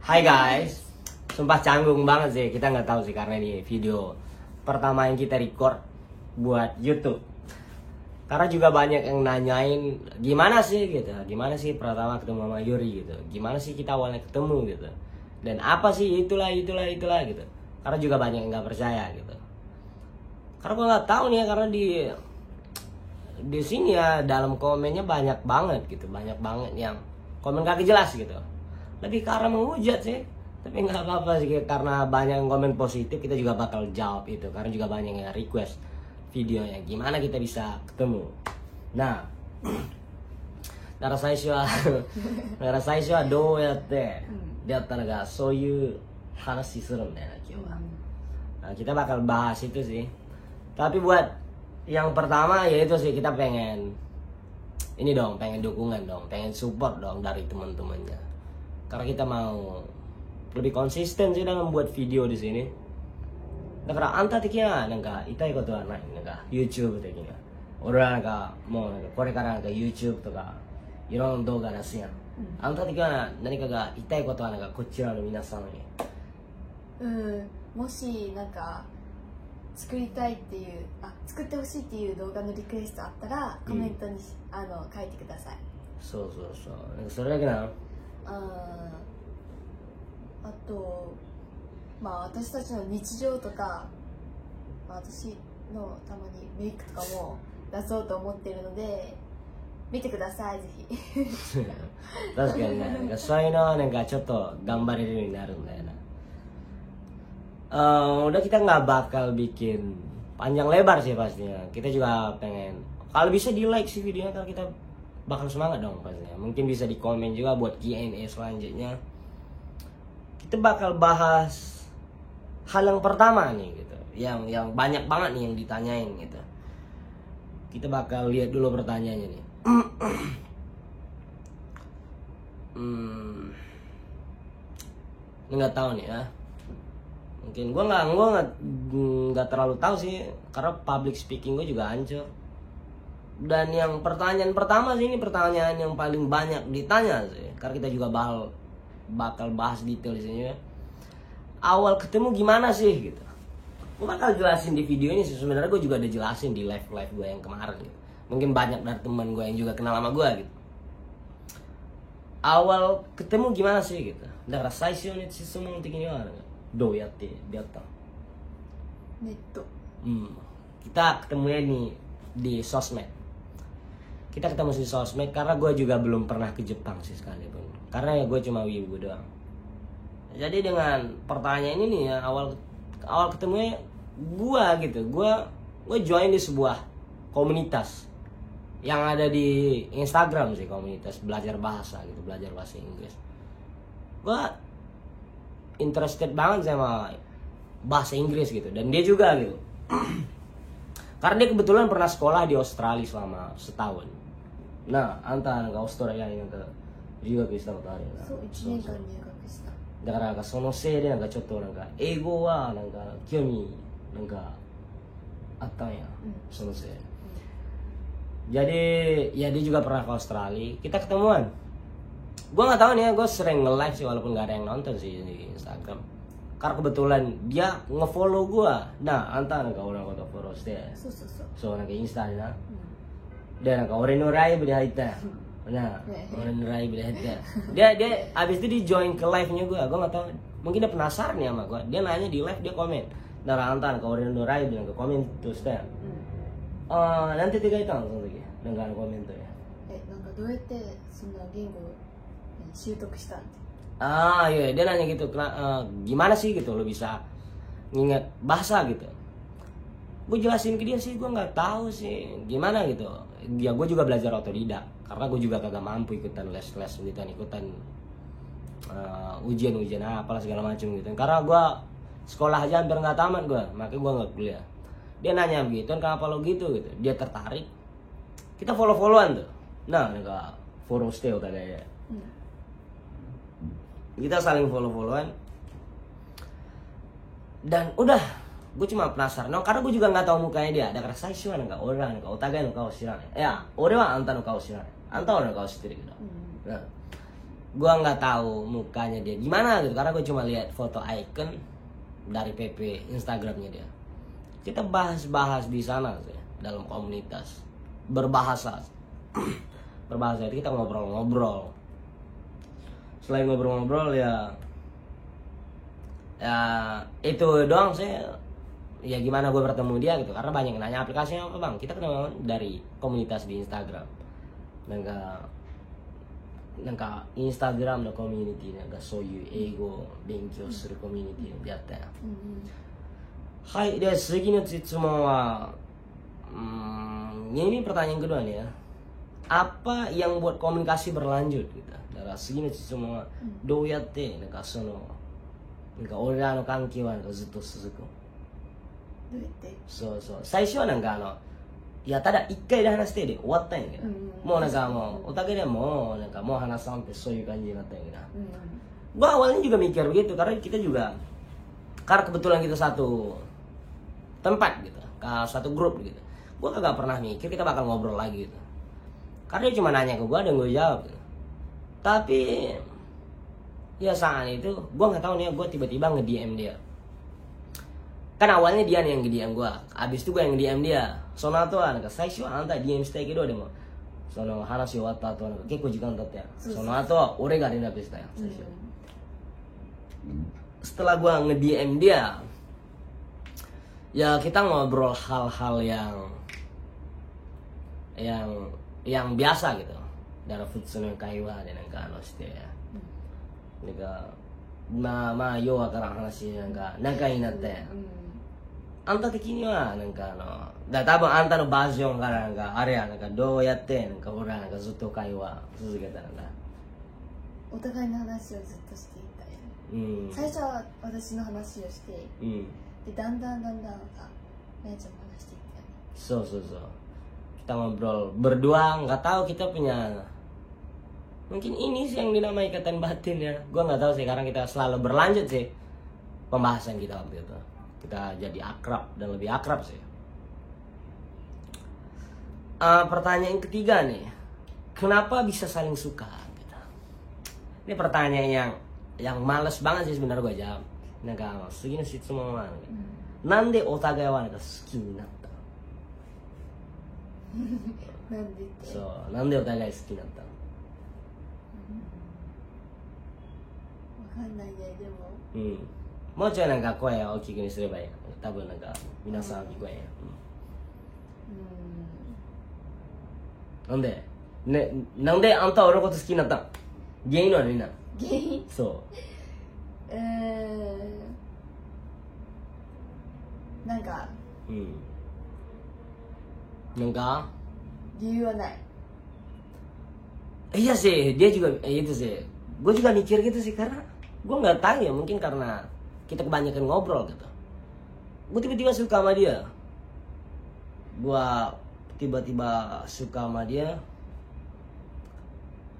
Hai guys, sumpah canggung banget sih, kita nggak tahu sih karena ini video pertama yang kita record buat YouTube. Karena juga banyak yang nanyain gimana sih gitu, gimana sih pertama ketemu sama Yuri gitu, gimana sih kita awalnya ketemu gitu, dan apa sih itulah gitu. Karena juga banyak yang nggak percaya gitu. Karena gue nggak tahu nih ya, karena di sini ya dalam komennya banyak banget gitu, banyak banget yang komen kagak jelas gitu. Lebih karena menghujat sih, tapi nggak apa-apa sih, karena banyak yang komen positif kita juga bakal jawab itu, karena juga banyak yang request videonya gimana kita bisa ketemu. Nah, だから最初はどうやって出会ったのか、そういう話するんだよな今日は。Nah, kita bakal bahas itu sih. Tapi buat yang pertama ya itu sih, kita pengen ini dong, pengen dukungan dong, pengen support dong dari teman-temannya. Karena kita mau lebih konsisten sih dalam membuat video di sini. だからあんた的にはなんか痛いことはない、なんか YouTube 的には。俺はなんかもうなんかこれからなんか YouTube とかいろんな動画出すやん。あんた的には何かが痛いことはなんかこちらの皆さんに。もしなんか作りたいっていう、作ってほしいっていう動画のリクエストあったらコメントに、書いてください。そうなんかそれだけなの。あと私たちの日常とか、私のたまにメイクとかも出そうと思ってるので見てください、ぜひ。確かにね、なんかそういうのはなんかちょっと頑張れるようになるんだよな。Udah kita nggak bakal bikin panjang lebar sih pastinya. Kita juga pengen kalau bisa di like sih videonya, karena kita bakal semangat dong pastinya. Mungkin bisa di komen juga buat Q&A selanjutnya. Kita bakal bahas hal yang pertama nih gitu, yang banyak banget nih yang ditanyain gitu. Kita bakal lihat dulu pertanyaannya nih. Nggak tahu nih ya. Mungkin gue nggak terlalu tahu sih, karena public speaking gue juga hancur. Dan yang pertanyaan pertama sih, ini pertanyaan yang paling banyak ditanya sih, karena kita juga bakal bahas detail di sini ya. Awal ketemu gimana sih gitu. Gue bakal jelasin di video ini sih. Sebenarnya gue juga udah jelasin di live gue yang kemarin gitu. Mungkin banyak dari teman gue yang juga kenal sama gue gitu. Awal ketemu gimana sih gitu. だから最初に質問的にはどうやって出会ったの? ネット。Kita ketemunya di sosmed. Kita ketemu di sosmed karena gue juga belum pernah ke Jepang sih sekalipun. Karena ya gue cuma wibu doang. Jadi dengan pertanyaan ini nih ya, awal ketemunya gue gitu. Gue join di sebuah komunitas yang ada di Instagram sih, komunitas belajar bahasa gitu, belajar bahasa Inggris. Gue interested banget sama bahasa Inggris gitu, dan dia juga gitu. Karena dia kebetulan pernah sekolah di Australia selama setahun. Nah, anta nggak Australia ini ke juga keしたことあるよな。そう、1年間留学した。だからなんかそのせいでなんかちょっとなんか英語はなんか興味なんかあったんや、そのせい。Jadi ya dia juga pernah ke Australia, kita ketemuan. Gue nggak tahu nih ya, gue sering nge-live sih walaupun nggak ada yang nonton sih di Instagram. Karena kebetulan dia nge-follow gue. Nah, antaなんか俺のことフォローして、そうなんかインスタでな。でなんか俺のライブで入ったやん。Nah, orang Rai bilang dia abis itu di join ke live-nya gue nggak tahu, mungkin dia penasaran nih sama gue, dia nanya di live, dia komen, dari antan ke orang Rai bilang ke komen terus deh, nanti tiga itu langsung lagi, dengan komen tuh ya. なんかどうやってそんな言語を習得したん? Iya, dia nanya gitu, gimana sih gitu lo bisa nginget bahasa gitu. Gue jelasin ke dia sih, gue nggak tahu sih gimana gitu. Ya gue juga belajar otodidak, karena gue juga kagak mampu ikutan les-les ikutan ujian apalah segala macam gitu. Karena gue sekolah aja hampir nggak tamat gue, makanya gue nggak kuliah. Dia nanya begitu, kenapa lo gitu. Dia tertarik, kita follow-followan tuh. Nah, nggak follow stay udah ya. Kita saling follow-followan dan udah. Gue cuma penasaran, karena gue juga nggak tahu mukanya dia. Ada karena sayaなんか俺らなんかお互いの顔知らない。いや、俺はあんたの顔知らない。あんたは俺の顔知ってるけど。Gua nggak tahu mukanya dia gimana gitu, karena gue cuma lihat foto icon dari PP Instagramnya dia. Kita bahas-bahas di sana sih, dalam komunitas berbahasa. Berbahasa itu kita ngobrol-ngobrol. Selain ngobrol-ngobrol ya itu doang sih. Ya gimana gue bertemu dia gitu, karena banyak yang nanya aplikasinya apa bang. Kita kenal dari komunitas di Instagram. Nanka Instagramのコミュニティなんかそういう英語を勉強するコミュニティであったよ。はい、で次の質問はini pertanyaan kedua nih ya. Apa yang buat komunikasi berlanjut gitu. だから次の質問はどうやってなんか俺らの関係はなんかずっと続く。どうやって？そうそう。最初はなんかいやただ一回で話してで終わったんやけど、もうなんかもうお互いでもなんかもう話さんってそういう感じになったんやけど。Gua awalnya juga mikir begitu karena kita juga karena kebetulan kita satu tempat gitu, satu grup gitu. Gua kagak pernah mikir kita bakal ngobrol lagi gitu. Karena dia cuma nanya ke gua dan gua jawab gitu. Tapi ya saat itu gua nggak tahu nih, gua tiba-tiba nge-DM dia. Kan awalnya dia nih yang nge-DM gua, abis itu gua yang nge-DM dia. その後はなんか最初はあんた DM したいけど、でもその話終わった後はなんか結構時間経ったやん。その後は俺が連絡したやん最初。Setelah gua nge-DM dia, ya kita ngobrol hal-hal yang biasa gitu. Dari futsuの会話でなんかして、なんかまあようわからん話でなんか仲になって。あんた的にはなんか多分あんたのバージョンからなんかあれやなんかどうやってなんか俺らなんかずっと会話続けたのか。お互いの話をずっとしていたよ。最初は私の話をして、でだんだんなんかめいちゃんも話していったよね。そう。Kita ngobrol berdua, nggak tahu kita punya mungkin ini sih yang dinamai ikatan batin ya. Gua nggak tahu sih, karena kita selalu berlanjut sih pembahasan kita waktu itu. Kita jadi akrab dan lebih akrab sih. Pertanyaan ketiga nih, kenapa bisa saling suka? Gitu. Ini pertanyaan yang males banget sih sebenarnya gue jawab. Nggak segini sih semua. Nande otagai wa naka suki ni natta? Nande otagai suki ni natta? わかんないね、でも。もうちょいなんか声を大きくにすればいい。多分なんか皆さん聞こえんや。なんであんたは俺のこと好きになったの？原因は何なの？原因？そう。なんか。なんか？理由はない。Iya sih, dia juga itu sih. Gue juga mikir gitu sih, karena gue nggak tahu ya, mungkin karena kita kebanyakan ngobrol gitu. Gue tiba-tiba suka sama dia. Gue tiba-tiba suka sama dia.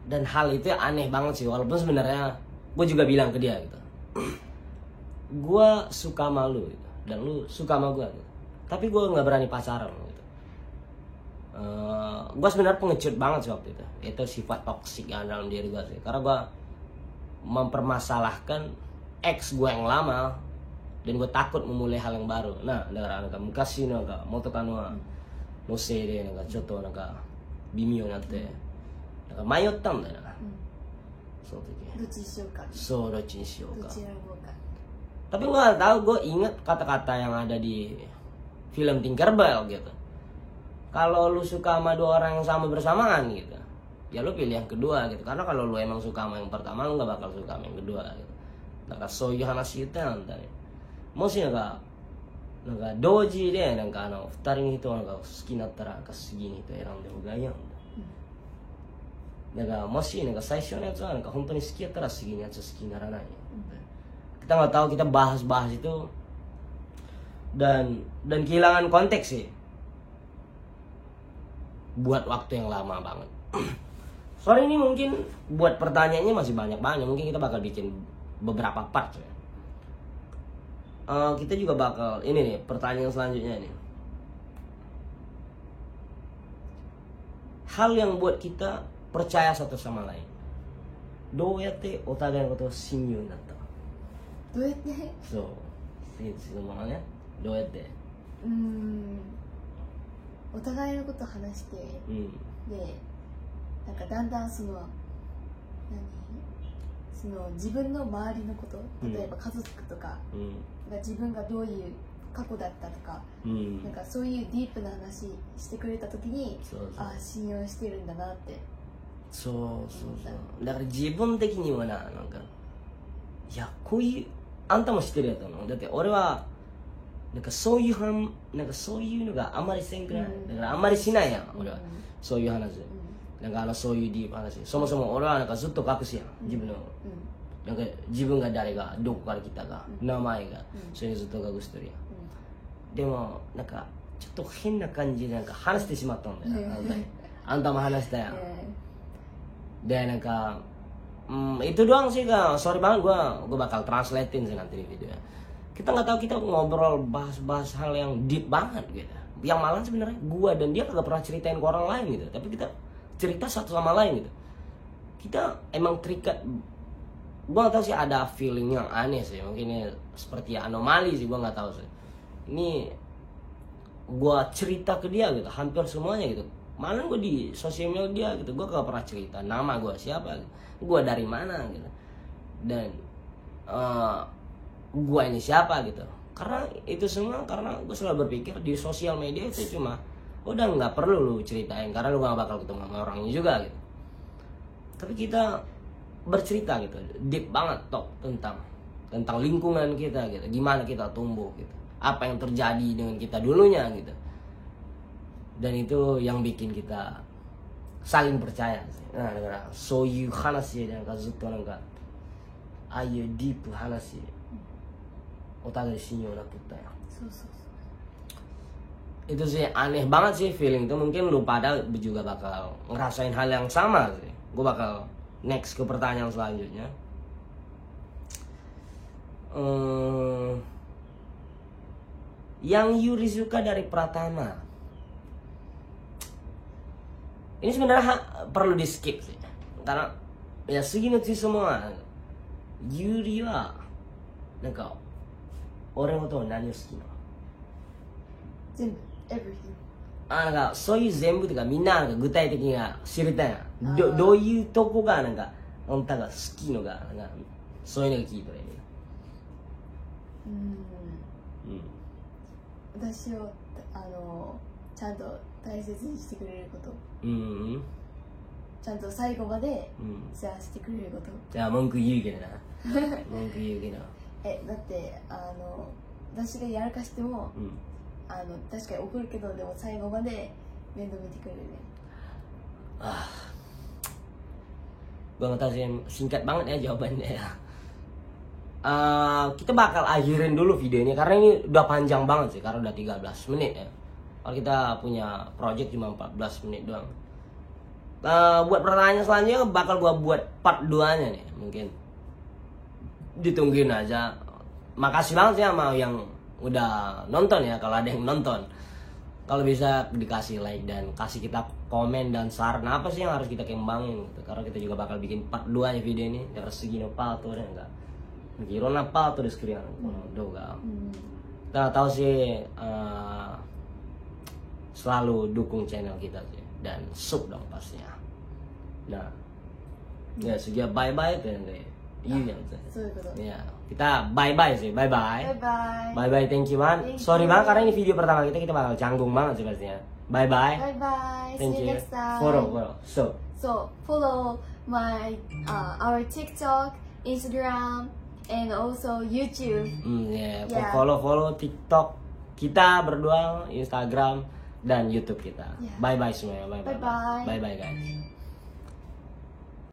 Dan hal itu aneh banget sih, walaupun sebenarnya gue juga bilang ke dia gitu. Gue suka sama lu gitu, dan lu suka sama gue gitu. Tapi gue nggak berani pacaran gitu. Gue sebenarnya pengecut banget sih waktu itu. Itu sifat toksik yang dalam diri gue sih. Karena gue mempermasalahkan ex gue yang lama, dan gue takut memulai hal yang baru. Nah,だからなんか昔の元カノのせいでなんかちょっとなんか微妙になってなんか迷ったんだよな。その時。どっちにしようか。そう、どっちにしようか。どっち選ぼうか。Tapi gue gak tahu, gue inget kata-kata yang ada di film Tinkerbell gitu. Kalau lu suka sama dua orang yang sama bersamaan gitu, ya lu pilih yang kedua gitu. Karena kalau lu emang suka sama yang pertama, lu gak bakal suka sama yang kedua gitu. だからそういう話言ったんだね。もしなんか同時でなんか二人の人をなんか好きになったらなんか次の人選んでもがいいやんだ。だからもしなんか最初のやつはなんか本当に好きやったら次のやつ好きにならない。Kita nggak tahu, kita bahas-bahas itu dan kehilangan konteks sih. Buat waktu yang lama banget. Sorry ini mungkin buat pertanyaannya masih banyak-banyak. Mungkin kita bakal bikin beberapa part ya. Kita juga bakal ini nih pertanyaan selanjutnya nih. Hal yang buat kita percaya satu sama lain. どうやってお互いのことを親友になった？どうやって？そう質問はね、どうやって？お互いのことを話して、でなんかだんだんその自分の周りのこと、例えば家族とか、自分がどういう過去だったとか、なんかそういうディープな話してくれた時に、ああ信用してるんだなって。そうだから自分的にはなんかいやこういうあんたも知ってるやと思う。だって俺はなんかそういうのがあんまりせんくない、だからあんまりしないやん俺は、そういう話、なんかそういうディープ話、そもそも俺はなんかずっと隠すやん自分の、なんか自分が誰がどこから来たか、名前が、それずっと隠してるやん、でもなんかちょっと変な感じでなんか話してしまったんだよあんたも話したやん、dan nangka itu doang sih Kak. Sorry banget gue bakal translatein sih nanti di videonya. Kita nggak tahu, kita ngobrol bahas hal yang deep banget gitu. Yang malah sebenarnya gue dan dia kagak pernah ceritain ke orang lain gitu. Tapi kita cerita satu sama lain gitu. Kita emang terikat. Gue nggak tahu sih, ada feeling yang aneh sih. Mungkin ini seperti anomali sih, gue nggak tahu sih. Ini gue cerita ke dia gitu, hampir semuanya gitu. Malah gue di sosial media gitu, gue gak pernah cerita nama gue siapa, gue dari mana gitu, dan gue ini siapa gitu. Karena itu semua karena gue selalu berpikir di sosial media itu cuma udah nggak perlu lu ceritain karena lu gak bakal ketemu sama orangnya juga gitu. Tapi kita bercerita gitu, deep banget talk tentang lingkungan kita gitu, gimana kita tumbuh gitu, apa yang terjadi dengan kita dulunya gitu. Dan itu yang bikin kita saling percaya sih. Nah,だからそういう話でなんかずっとなんかああいうディープ話お互い信用なくったya. Itu sih aneh banget sih feeling itu. Mungkin lu pada juga bakal ngerasain hal yang sama sih. Gue bakal next ke pertanyaan selanjutnya. Yang Yuri suka dari Pratama. Ini sebenarnya perlu di skip sih, karena ya segini sih semua. Yuri wa nanka oreのことを何を好きなの？全部 everything。なんかそういう全部とかみんななんか具体的に知りたいな。どういうとこがなんかあんたが好きのがなんかそういうのが聞いたらいいね。私をちゃんと大切にしてくれること、ちゃんと最後までシェアしてくれること。じゃあ文句言うけどな文句言うけどだって私がやらかしても、確かに怒るけどでも最後まで面倒見てくれるね。Gue ngatasin singkat banget ya jawabannya ya. Kita bakal akhirin dulu videonya karena ini udah panjang banget sih, karena udah 13 menit ya. Kalau kita punya project cuma 14 menit doang. Buat pertanyaan selanjutnya bakal gua buat part 2-nya nih, mungkin ditungguin aja. Makasih banget sih sama yang udah nonton ya, kalau ada yang nonton. Kalau bisa dikasih like dan kasih kita komen dan saran apa sih yang harus kita kembangin gitu. Karena kita juga bakal bikin part 2-nya video ini. Dari segi pato dan enggak. Girona pato di screen doga. Kita tahu sih selalu dukung channel kita sih dan sub dong pastinya. Nah, ya sudah bye bye kan deh. Iya ya, kita bye bye sih, bye bye. Bye bye, thank you man. Sorry banget karena ini video pertama kita bakal canggung banget sih pastinya. Bye bye. Thank you. Next time. Follow. So follow my our TikTok, Instagram, and also YouTube. Follow TikTok kita berdua, Instagram dan YouTube kita. Bye bye semuanya. Bye bye guys.